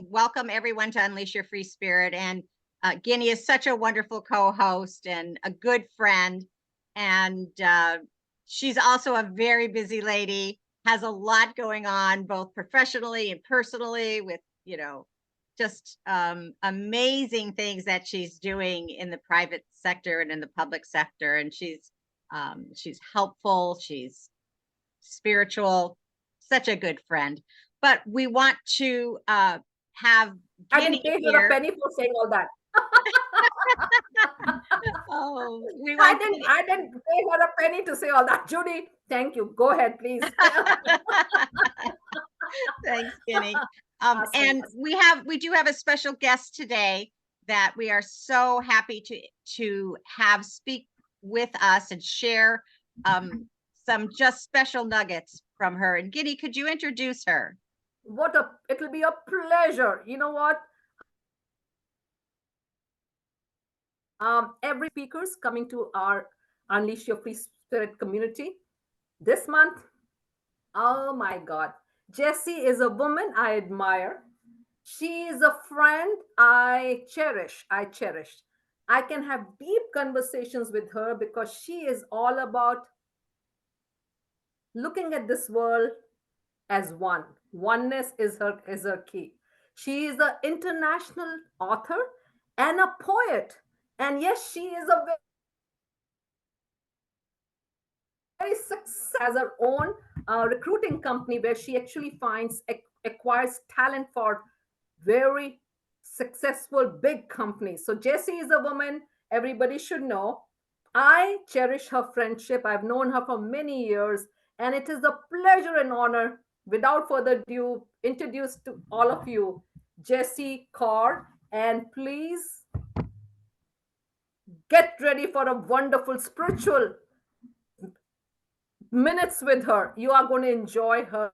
Welcome everyone to Unleash Your Free Spirit. And Guinea is such a wonderful co-host and a good friend. And she's also a very busy lady, has a lot going on, both professionally and personally with, just amazing things that she's doing in the private sector and in the public sector. And she's helpful, she's spiritual, such a good friend. But we want to have I Guinea didn't pay her a penny for saying all that. Oh, I didn't pay her a penny to say all that. Judy, thank you. Go ahead, please. Thanks, Guinea. Awesome, and awesome. we do have a special guest today that we are so happy to have speak with us and share some just special nuggets from her. And Guinea, could you introduce her? It'll be a pleasure. You know what? Every speakers coming to our Unleash Your Free Spirit community this month. Oh my God. Jessi is a woman I admire. She is a friend I cherish. I can have deep conversations with her because she is all about looking at this world as one. Oneness is her key. She is an international author and a poet. And yes, she is a very success has her own recruiting company where she actually acquires talent for very successful big companies. So Jessi is a woman everybody should know. I cherish her friendship. I've known her for many years, and it is a pleasure and honor. Without further ado, introduce to all of you Jessi Kaur, and please get ready for a wonderful spiritual minutes with her. You are going to enjoy her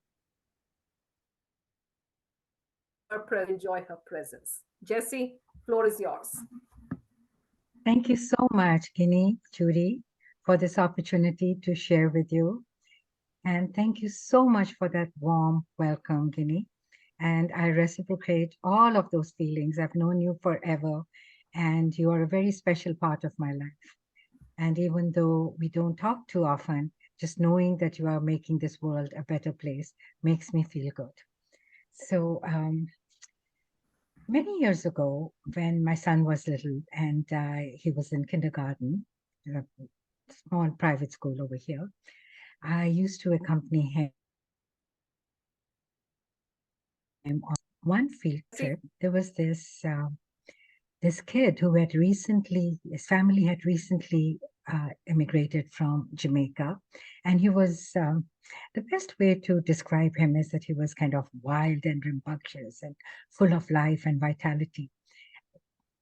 presence. Jessi, floor is yours. Thank you so much, Guinea, Judy, for this opportunity to share with you. And thank you so much for that warm welcome, Guinea. And I reciprocate all of those feelings. I've known you forever, and you are a very special part of my life. And even though we don't talk too often, just knowing that you are making this world a better place makes me feel good. So, many years ago, when my son was little and he was in kindergarten, a small private school over here, I used to accompany him on one field trip. There was this kid who had recently, his family had recently immigrated from Jamaica, and he was the best way to describe him is that he was kind of wild and rambunctious and full of life and vitality.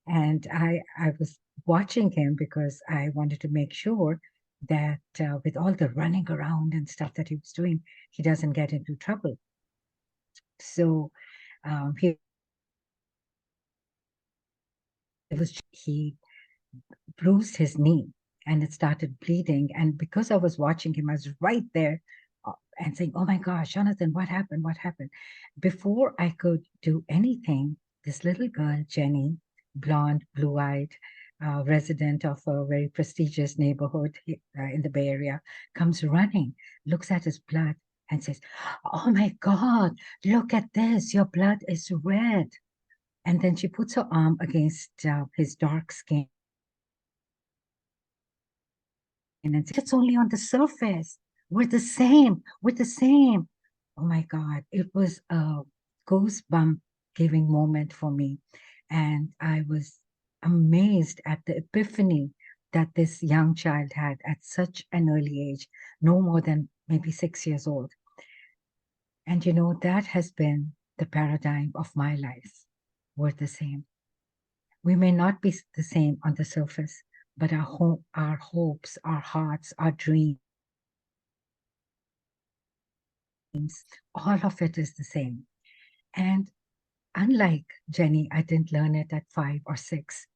And I was watching him because I wanted to make sure that with all the running around and stuff that he was doing, he doesn't get into trouble. So he bruised his knee and it started bleeding. And because I was watching him, I was right there and saying, "Oh my gosh, Jonathan, what happened? What happened?" Before I could do anything, this little girl, Jenny, blonde, blue-eyed, resident of a very prestigious neighborhood in the Bay Area, comes running, looks at his blood, and says, "Oh my God, look at this. Your blood is red." And then she puts her arm against his dark skin and says, "It's only on the surface. We're the same. We're the same." Oh my God, it was a goosebump giving moment for me. And I was amazed at the epiphany that this young child had at such an early age, no more than maybe 6 years old. And that has been the paradigm of my life. We're the same. We may not be the same on the surface, but our hopes, our hearts, our dreams, all of it is the same. And unlike Jenny, I didn't learn it at 5 or 6.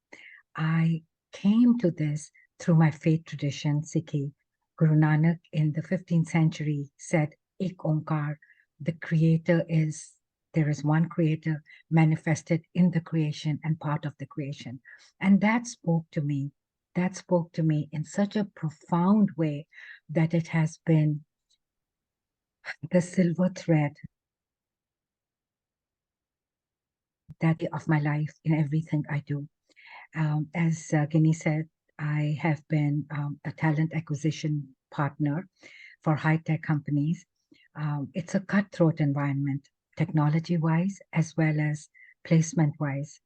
I came to this through my faith tradition, Sikhi. Guru Nanak in the 15th century said, "Ik Onkar," the creator is there is one creator manifested in the creation and part of the creation. And that spoke to me. That spoke to me in such a profound way that it has been the silver thread that of my life in everything I do. As Guinea said, I have been a talent acquisition partner for high-tech companies. It's a cutthroat environment, technology-wise, as well as placement-wise.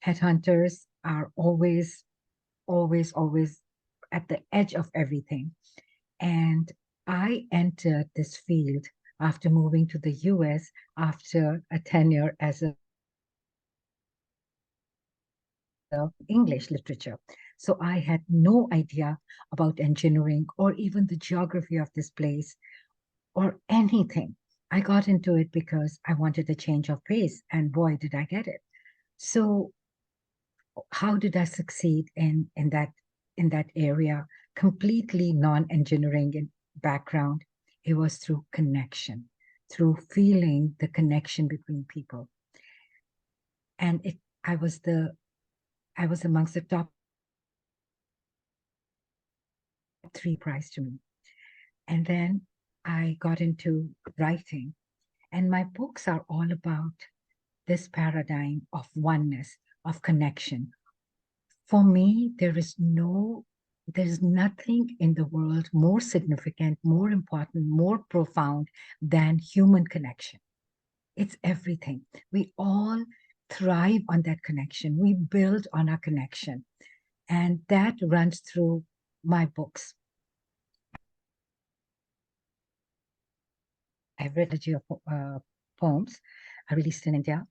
Headhunters are always, always, always at the edge of everything. And I entered this field after moving to the US after a tenure as a English literature. So I had no idea about engineering or even the geography of this place or anything. I got into it because I wanted a change of pace, and boy, did I get it. So how did I succeed in that area? Completely non-engineering background. It was through connection, through feeling the connection between people. And I was amongst the top 3 prize to me. And then I got into writing, and my books are all about this paradigm of oneness, of connection. For me, there's nothing in the world more significant, more important, more profound than human connection. It's everything. We all thrive on that connection. We build on our connection. And that runs through my books. I've read a few poems released in India.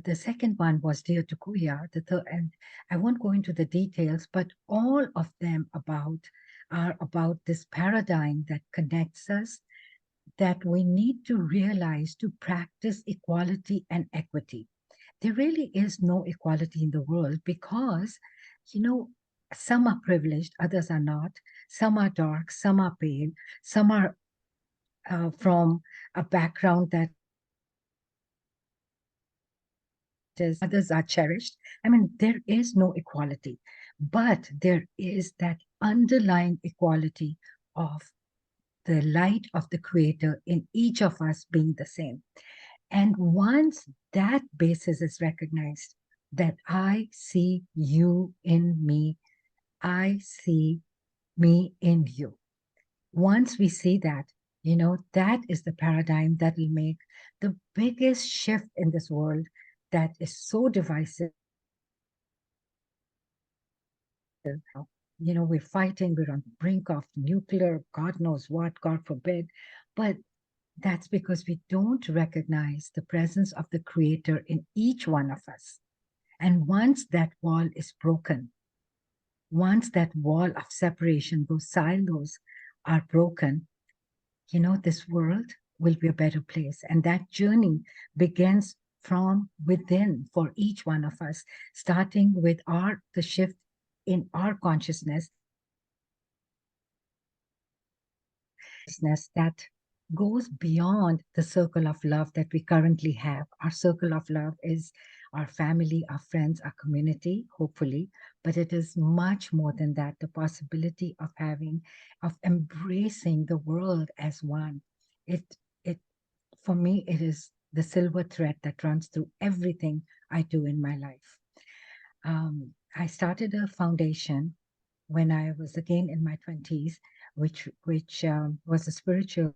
The second one was Dear to Kuya. The third, and I won't go into the details, but all of them are about this paradigm that connects us, that we need to realize to practice equality and equity. There really is no equality in the world because, some are privileged, others are not. Some are dark, some are pale, some are from a background that others are cherished. I mean, there is no equality, but there is that underlying equality of the light of the creator in each of us being the same. And once that basis is recognized, that I see you in me, I see me in you. Once we see that, that is the paradigm that will make the biggest shift in this world that is so divisive. We're fighting, we're on the brink of nuclear, God knows what, God forbid. But that's because we don't recognize the presence of the creator in each one of us. And once that wall is broken, once that wall of separation, those silos are broken, this world will be a better place. And that journey begins from within for each one of us, starting with the shift in our consciousness that goes beyond the circle of love that we currently have. Our circle of love is our family, our friends, our community, hopefully, but it is much more than that. The possibility of embracing the world as one. For me, it is the silver thread that runs through everything I do in my life. I started a foundation when I was again in my 20s, which was a spiritual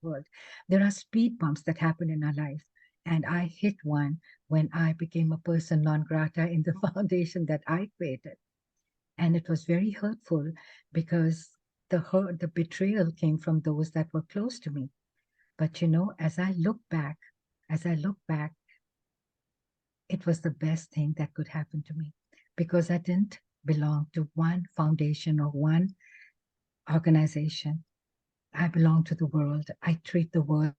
world. There are speed bumps that happen in our life, and I hit one when I became a person non grata in the foundation that I created. And it was very hurtful because the betrayal came from those that were close to me. But as I look back, it was the best thing that could happen to me because I didn't belong to one foundation or one organization. I belong to the world. I treat the world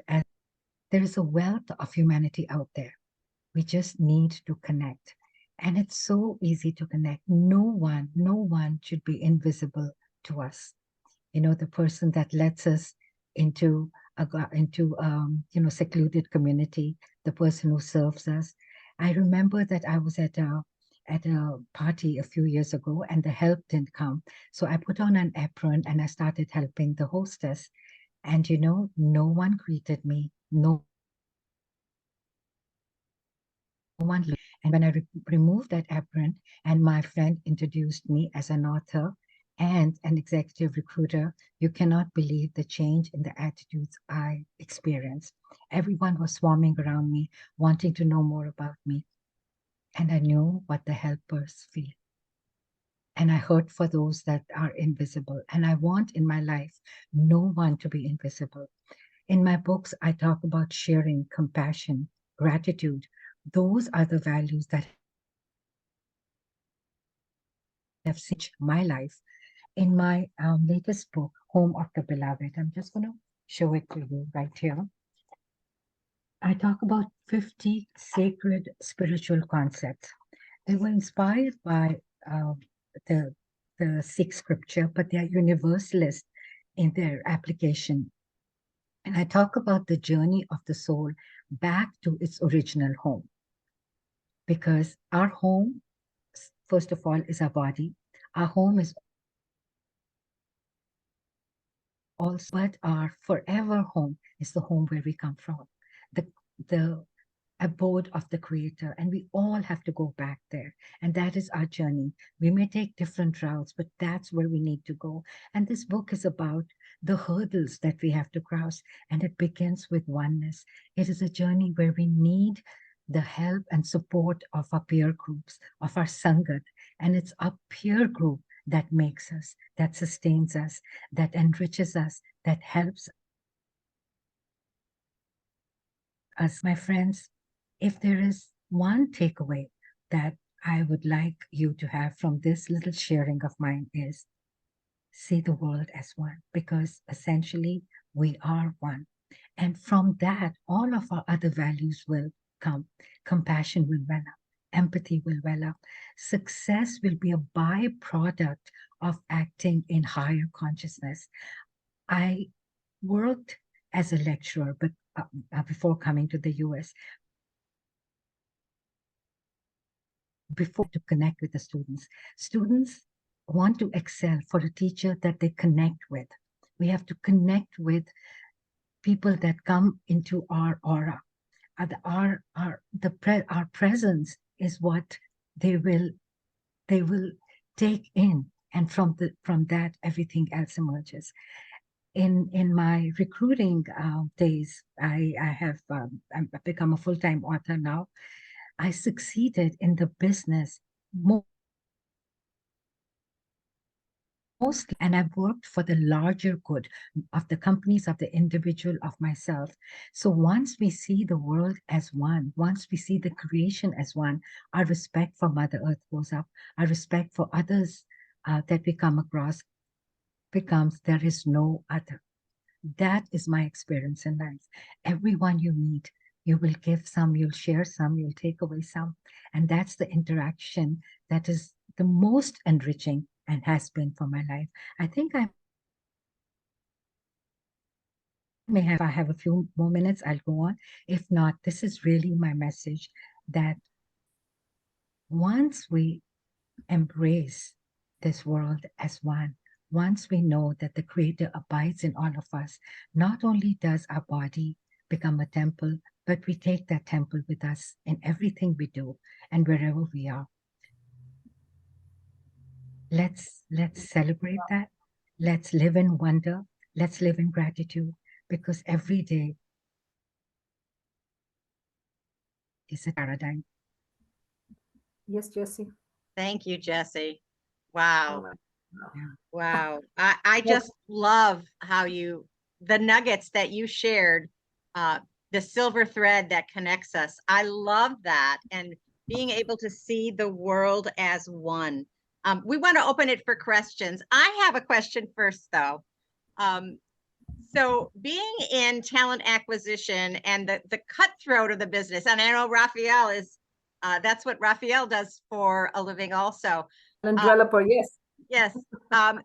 as there is a wealth of humanity out there. We just need to connect. And it's so easy to connect. No one should be invisible to us. You know, the person that lets us into secluded community, the person who serves us. I remember that I was at a party a few years ago and the help didn't come. So I put on an apron and I started helping the hostess. And you know, no one greeted me. No one. And when I removed that apron and my friend introduced me as an author and an executive recruiter, you cannot believe the change in the attitudes I experienced. Everyone was swarming around me, wanting to know more about me. And I knew what the helpers feel. And I hurt for those that are invisible. And I want in my life no one to be invisible. In my books, I talk about sharing, compassion, gratitude. Those are the values that have changed my life. In my latest book, Home of the Beloved, I'm just going to show it to you right here. I talk about 50 sacred spiritual concepts. They were inspired by the Sikh scripture, but they are universalist in their application. And I talk about the journey of the soul back to its original home. Because our home, first of all, is our body. Our home is also, but our forever home is the home where we come from, the abode of the Creator, and we all have to go back there. And that is our journey. We may take different routes, but that's where we need to go. And this book is about the hurdles that we have to cross, and it begins with oneness. It is a journey where we need the help and support of our peer groups, of our Sangat, and it's our peer group that makes us, that sustains us, that enriches us, that helps us. My friends, if there is one takeaway that I would like you to have from this little sharing of mine is see the world as one, because essentially we are one. And from that, all of our other values will come. Compassion will well up, empathy will well up. Success will be a byproduct of acting in higher consciousness. I worked as a lecturer, but before coming to the US, before to connect with the students. Students want to excel for a teacher that they connect with. We have to connect with people that come into our aura. Our presence is what they will take in, and from that everything else emerges. In my recruiting days, I've become a full-time author now. I succeeded in the business mostly, and I've worked for the larger good of the companies, of the individual, of myself. So once we see the world as one, once we see the creation as one, our respect for Mother Earth goes up. Our respect for others that we come across becomes there is no other. That is my experience in life. Everyone you meet, you will give some, you'll share some, you'll take away some. And that's the interaction that is the most enriching and has been for my life. I think I if I have a few more minutes, I'll go on. If not, this is really my message that once we embrace this world as one, once we know that the Creator abides in all of us, not only does our body become a temple, but we take that temple with us in everything we do and wherever we are. Let's celebrate that. Let's live in wonder. Let's live in gratitude, because every day is a paradigm. Yes, Jessi. Thank you, Jessi. Wow. Oh, Wow. I just love how the nuggets that you shared, the silver thread that connects us. I love that. And being able to see the world as one. We want to open it for questions. I have a question first, though. So being in talent acquisition and the cutthroat of the business, and I know Raphael is, that's what Raphael does for a living also. And developer, yes. Yes.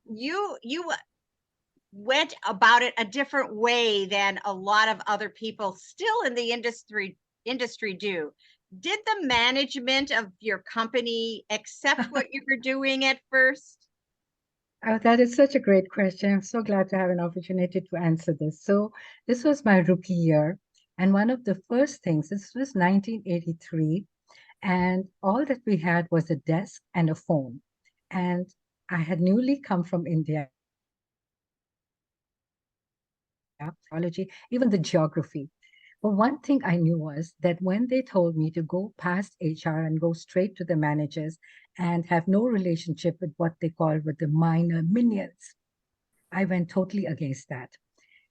You went about it a different way than a lot of other people still in the industry do. Did the management of your company accept what you were doing at first? Oh, that is such a great question. I'm so glad to have an opportunity to answer this. So, this was my rookie year. And one of the first things, this was 1983, and all that we had was a desk and a phone. And I had newly come from India, biology, even the geography. But one thing I knew was that when they told me to go past HR and go straight to the managers and have no relationship with what they call with the minor minions, I went totally against that.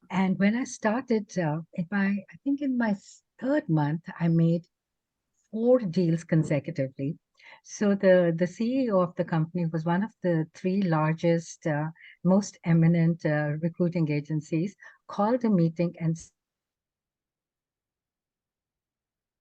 And when I started I think in my third month, I made 4 deals consecutively. So the CEO of the company was one of the 3 largest, most eminent recruiting agencies, called a meeting and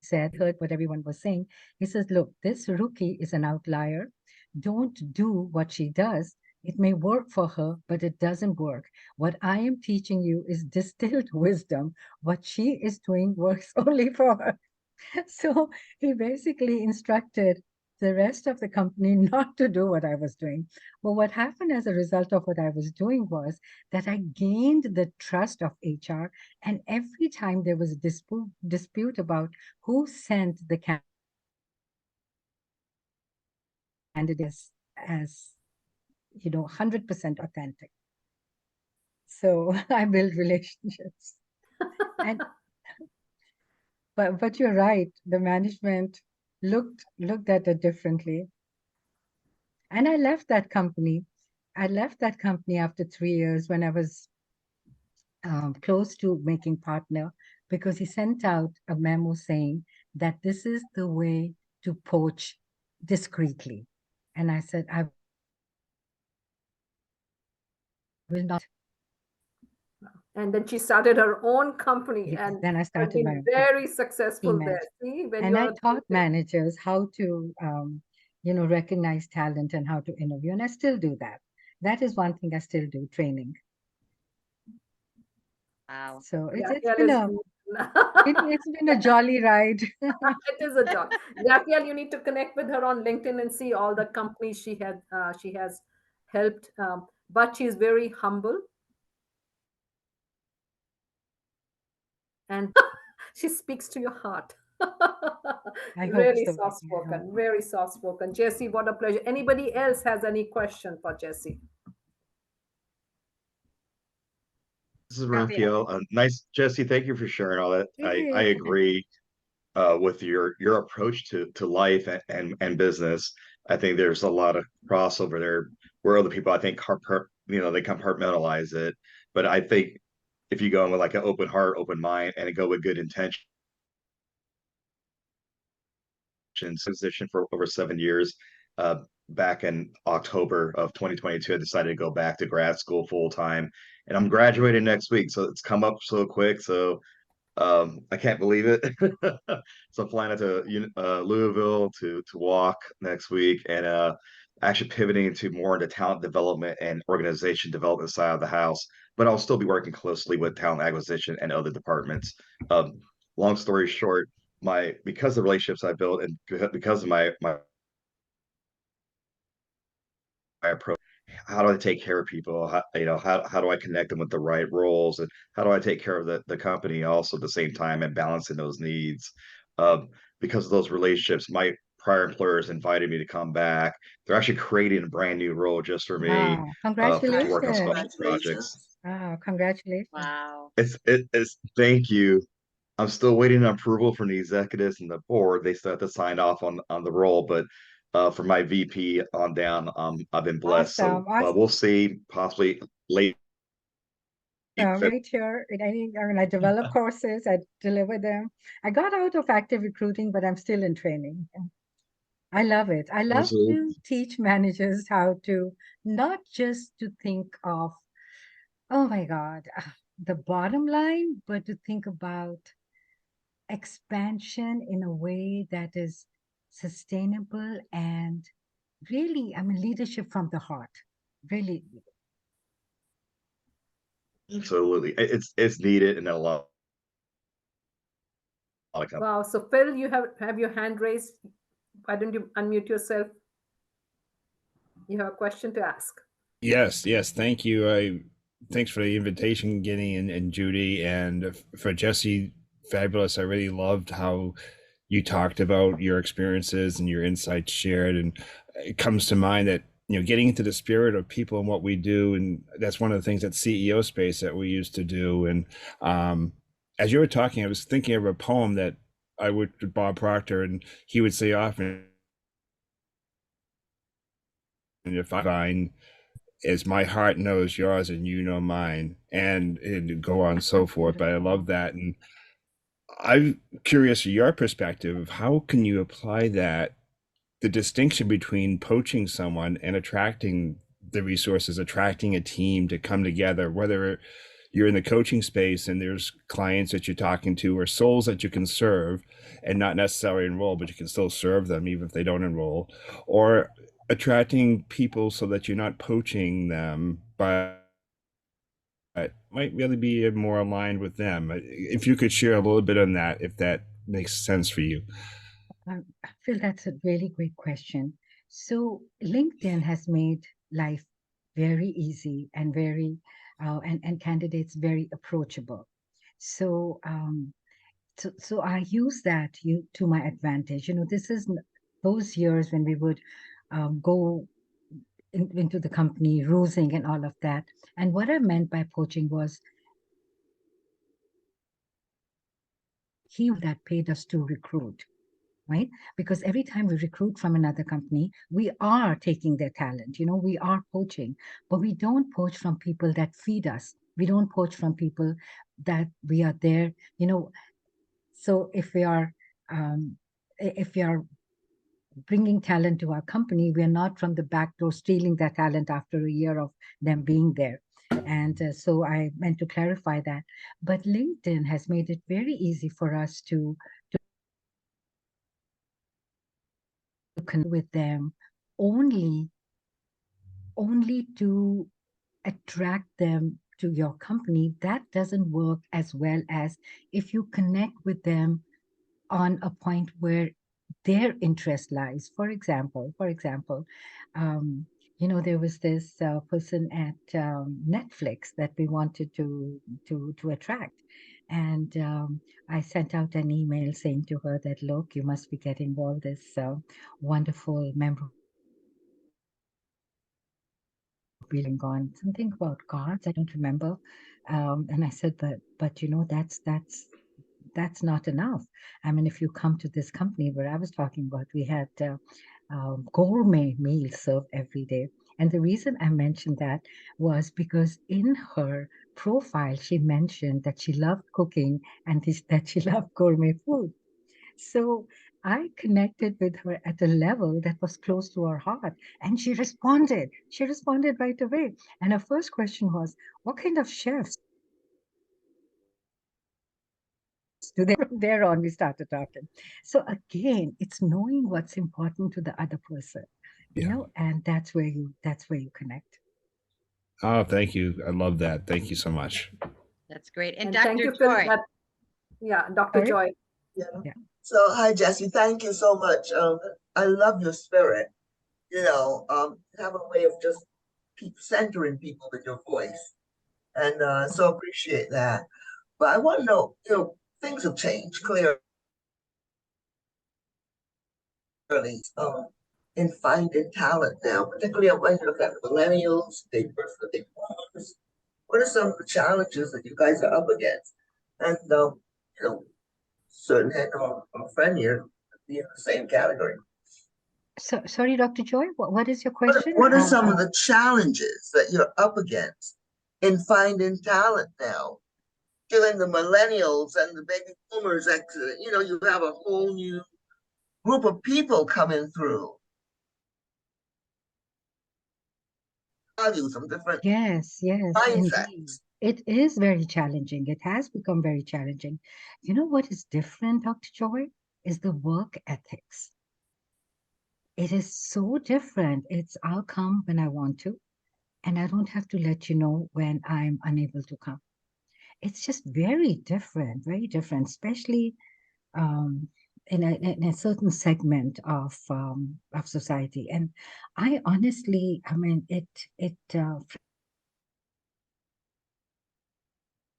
said, heard what everyone was saying. He says, look, this rookie is an outlier. Don't do what she does. It may work for her, but it doesn't work. What I am teaching you is distilled wisdom. What she is doing works only for her. So he basically instructed the rest of the company not to do what I was doing. But what happened as a result of what I was doing was that I gained the trust of HR. And every time there was a dispute about who sent the candidates as 100% authentic. So I build relationships. And but you're right, the management looked at it differently. And I left that company. I left that company after 3 years when I was close to making partner, because he sent out a memo saying that this is the way to poach discreetly. And I said, I will not. And then she started her own company Yes, and then I has started my been own very company, successful Team there. Edge. See, when And I you're taught managers how to, recognize talent and how to interview. And I still do that. That is one thing I still do, training. Wow. So it's Raphael it's been a jolly ride. it is a joy. Raphael, you need to connect with her on LinkedIn and see all the companies she has helped. But she's very humble and she speaks to your heart. I hope Really so, soft Vicky. I hope. spoken, very soft spoken. Jessi, what a pleasure. Anybody else has any question for Jessi? This is Raphael. Raphael. Nice, Jesse. Thank you for sharing all that. I Yay. agree with your approach to life and business. I think there's a lot of crossover there where other people, I think, they compartmentalize it. But I think if you go in with like an open heart, open mind, and go with good intentions, position for over 7 years. Back in October of 2022, I decided to go back to grad school full time, and I'm graduating next week. So it's come up so quick. So I can't believe it. So I'm flying out to Louisville to walk next week, and actually pivoting into more into talent development and organization development side of the house. But I'll still be working closely with talent acquisition and other departments. Long story short, my because of the relationships I built and because of my approach, how do I take care of people? How do I connect them with the right roles, and how do I take care of the company also at the same time and balancing those needs? Because of those relationships, my prior employers invited me to come back. They're actually creating a brand new role just for me Wow. to work on special Congratulations. projects. Wow. Congratulations. Wow. It's thank you. I'm still waiting on approval from the executives and the board. They still have to sign off on the role, but for my VP on down, I've been blessed. So Awesome. Awesome. we'll see, possibly late February. Right here. I develop courses, I deliver them. I got out of active recruiting, but I'm still in training. I love it. I love to teach managers how to not just to think of, oh my God, the bottom line, but to think about expansion in a way that is sustainable and really, I mean, leadership from the heart. really. Absolutely. It's needed in a lot of companies. Wow. So Phil, you have your hand raised. Why don't you unmute yourself? You have a question to ask. Yes, yes. Thank you. Thanks for the invitation, Guinea and Judy, and for Jessi. Fabulous. I really loved how you talked about your experiences and your insights shared, and it comes to mind that getting into the spirit of people and what we do, and that's one of the things that CEO space that we used to do. And as you were talking, I was thinking of a poem that I would Bob Proctor, and he would say often, if I find is my heart knows yours and you know mine, and go on and so forth. But I love that. And I'm curious your perspective, how can you apply that, the distinction between poaching someone and attracting the resources, attracting a team to come together, whether you're in the coaching space and there's clients that you're talking to or souls that you can serve and not necessarily enroll, but you can still serve them even if they don't enroll, or attracting people so that you're not poaching them, but might really be more aligned with them. If you could share a little bit on that, if that makes sense for you. I feel that's a really great question. So LinkedIn has made life very easy and very and candidates very approachable. So so I use that to my advantage. This is those years when we would go into the company, rusing and all of that. And what I meant by poaching was that paid us to recruit, right? Because every time we recruit from another company, we are taking their talent, we are poaching, but we don't poach from people that feed us. We don't poach from people that we are there, so if we are bringing talent to our company, we are not from the back door stealing that talent after a year of them being there. And so I meant to clarify that. But LinkedIn has made it very easy for us to connect with them only to attract them to your company. That doesn't work as well as if you connect with them on a point where their interest lies. For example, there was this person at Netflix that we wanted to attract, and I sent out an email saying to her that, look, you must be getting all this wonderful member feeling gone, something about cards, I don't remember. And I said, but that's not enough. I mean, if you come to this company where I was talking about, we had gourmet meals served every day. And the reason I mentioned that was because in her profile, she mentioned that she loved cooking and that she loved gourmet food. So I connected with her at a level that was close to her heart. And she responded. She responded right away. And her first question was, what kind of chefs do they? From there on, we started talking. So again, it's knowing what's important to the other person, and that's where you connect. Oh, thank you. I love that. Thank you so much. That's great. And thank Dr. you, Phil. Joy. Yeah, Dr. Sorry? Joy. Yeah. So, hi, Jessi. Thank you so much. I love your spirit. You have a way of just keep centering people with your voice, and so appreciate that. But I want to know, things have changed clearly in finding talent now, particularly when you look at millennials, they first the big boomers. What are some of the challenges that you guys are up against? And certain head or friend here be in the same category. So sorry, Dr. Joy, what is your question? What are some of the challenges that you're up against in finding talent now? Given the millennials and the baby boomers exit, you have a whole new group of people coming through. Values from different Yes, mindsets. indeed. It is very challenging. It has become very challenging. You know what is different, Dr. Joy, is the work ethics. It is so different. I'll come when I want to. and I don't have to let you know when I'm unable to come. It's just very different, especially um, in a certain segment of society. And I honestly, I mean, it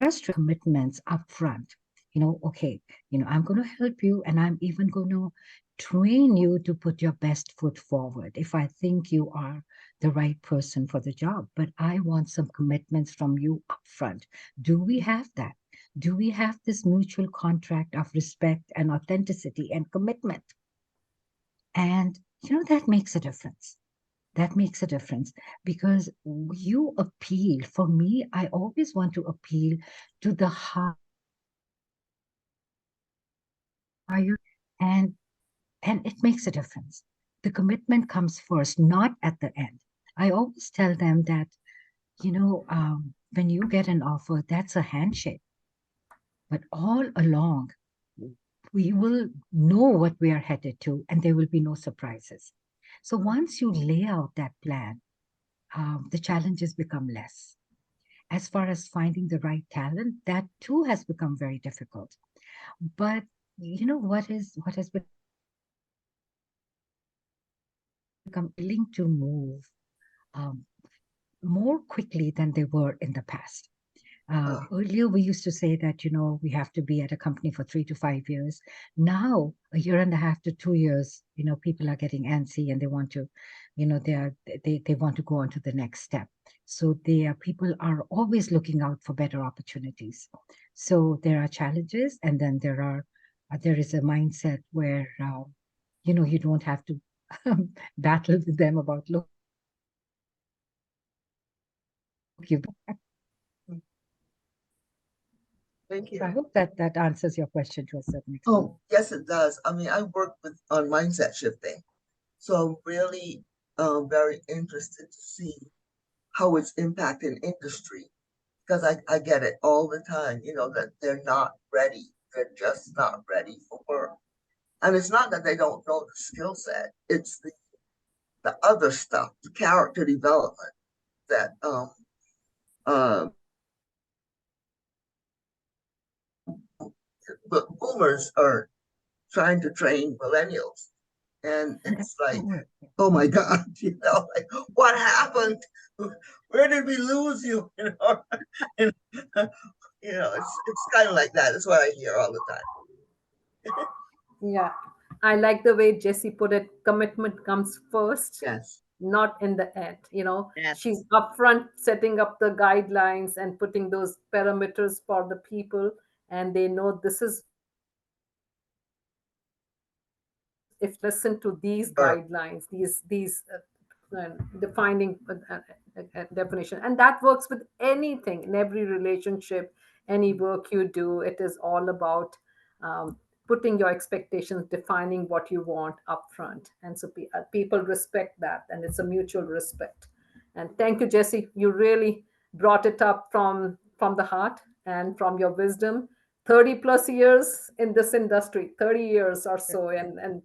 frustrates commitments up front. Okay, I'm going to help you, and I'm even going to train you to put your best foot forward if I think you are the right person for the job. But I want some commitments from you up front. Do we have that? Do we have this mutual contract of respect and authenticity and commitment? And that makes a difference. That makes a difference because you appeal. For me, I always want to appeal to the higher, and it makes a difference. The commitment comes first, not at the end. I always tell them that when you get an offer, that's a handshake. But all along, we will know what we are headed to, and there will be no surprises. So once you lay out that plan, the challenges become less. As far as finding the right talent, that too has become very difficult. But what has become willing to move um, more quickly than they were in the past. Earlier, we used to say that, we have to be at a company for 3 to 5 years. Now, a year and a half to 2 years, people are getting antsy and they want to, they want to go on to the next step. So people are always looking out for better opportunities. So there are challenges, and then there is a mindset where, you don't have to battle with them about, look, you. Thank So you. I hope that answers your question to a certain extent. Oh, yes, it does. I mean, I work on mindset shifting, so I'm really very interested to see how it's impacting industry because I get it all the time, that they're not ready. They're just not ready for work. And it's not that they don't know the skill set, it's the other stuff, the character development that uh, the boomers are trying to train millennials. And it's like, oh my God, like what happened? Where did we lose you? And, it's kind of like that. That's what I hear all the time. Yeah, I like the way Jessi put it. Commitment comes first, Yes. not in the end. Yes. She's upfront setting up the guidelines and putting those parameters for the people, and they know this is if listen to these Or guidelines, these defining definition, and that works with anything in every relationship, any work you do. It is all about um, putting your expectations, defining what you want upfront, and so people respect that, and it's a mutual respect. And thank you, Jessi. You really brought it up from the heart and from your wisdom. 30 plus years in this industry, 30 years or so, and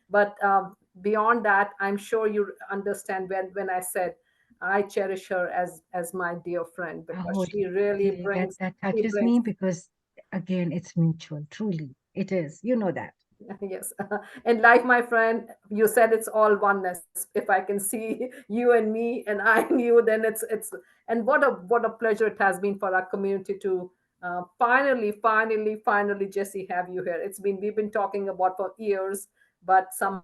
but beyond that, I'm sure you understand when I said I cherish her as my dear friend, because Oh, she really definitely. That brings, that she touches brings me because, again, it's mutual. Truly, it is. You know that. yes. In life, my friend, you said it's all oneness. If I can see you and me and I and you, then it's and what a pleasure it has been for our community to finally, Jessi, have you here. We've been talking about for years, but somehow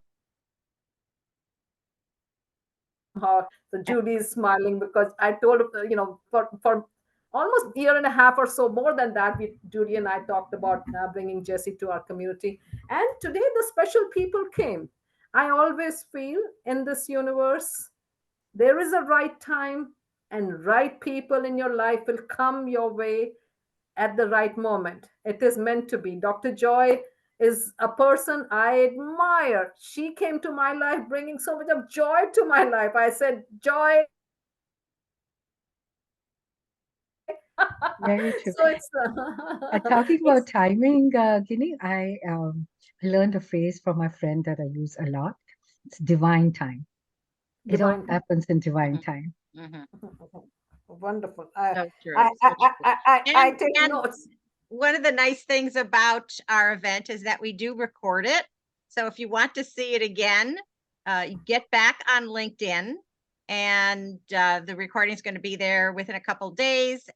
so Judy is smiling because I told her, for almost year and a half or so, more than that, Judy and I talked about bringing Jessi to our community. And today the special people came. I always feel in this universe, there is a right time and right people in your life will come your way at the right moment. It is meant to be. Dr. Joy is a person I admire. She came to my life bringing so much of joy to my life. I said, Joy. Very true. So it's Talking it's about timing, Guinea, I learned a phrase from my friend that I use a lot. It's divine time. It all Divine time. happens in divine Mhm. time. Mhm. Wonderful. So true. I, So I, true. I take And notes. one of the nice things about our event is that we do record it. So if you want to see it again, you get back on LinkedIn, and the recording is going to be there within a couple days.